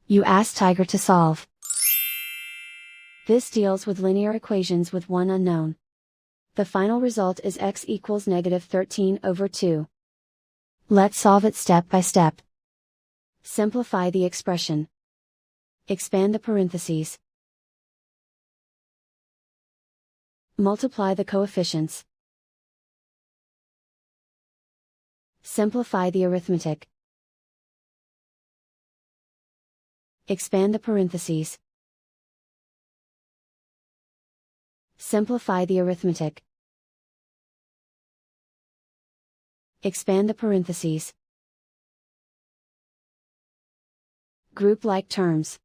You ask Tiger to solve. This deals with linear equations with one unknown. The final result is x equals -13/2. Let's solve it step by step. Simplify the expression. Expand the parentheses. Multiply the coefficients. Simplify the arithmetic. Expand the parentheses. Simplify the arithmetic. Expand the parentheses. Group like terms.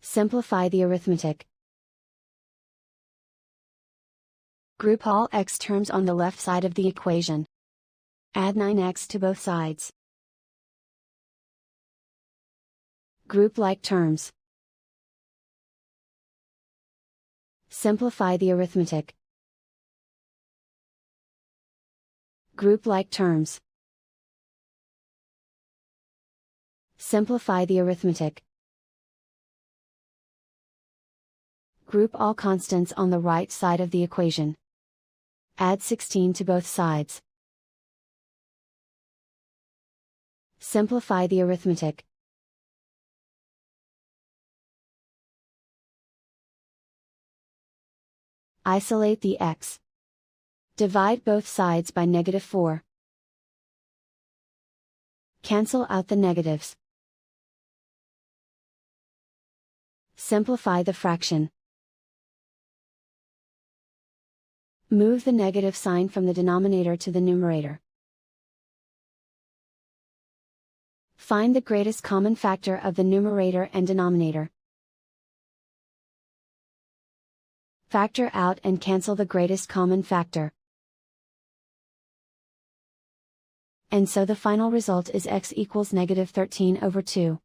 Simplify the arithmetic. Group all x terms on the left side of the equation. Add 9x to both sides. Group like terms. Simplify the arithmetic. Group like terms. Simplify the arithmetic. Group all constants on the right side of the equation. Add 16 to both sides. Simplify the arithmetic. Isolate the x. Divide both sides by -4. Cancel out the negatives. Simplify the fraction. Move the negative sign from the denominator to the numerator. Find the greatest common factor of the numerator and denominator. Factor out and cancel the greatest common factor. And so the final result is x equals -13/2.